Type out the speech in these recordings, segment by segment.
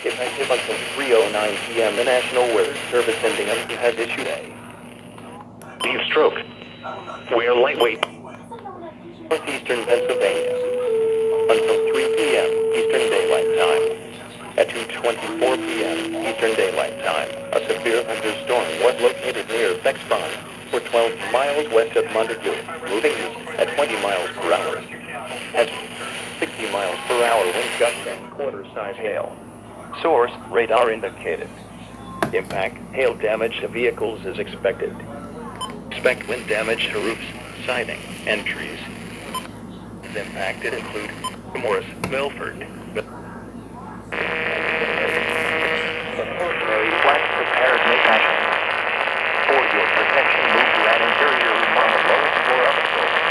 Effective until 3:09 p.m., the National Weather Service in Binghamton has issued a leaf stroke. Wear lightweight. Northeastern Pennsylvania until 3 p.m. Eastern Daylight Time. At 2:24 p.m. Eastern Daylight Time, a severe thunderstorm was located near Bexbond, for 12 miles west of Montague, moving east at 20 miles per hour. At 60 miles per hour wind gusts and quarter-size hail. Source, radar indicated. Impact, hail damage to vehicles is expected. Expect wind damage to roofs, siding, and trees. Impacted include Morris, Milford. Precautionary flash preparedness action. For your protection, move to an interior room on the lowest floor of the building.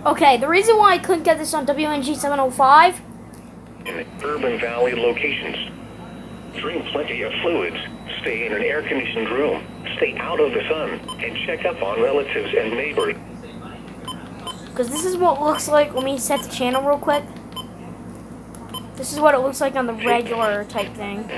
Okay, the reason why I couldn't get this on WNG 705 in urban valley locations. Drink plenty of fluids. Stay in an air-conditioned room. Stay out of the sun. And check up on relatives and neighbors. because this is what it looks like. Let me set the channel real quick. This is what it looks like on the regular type thing.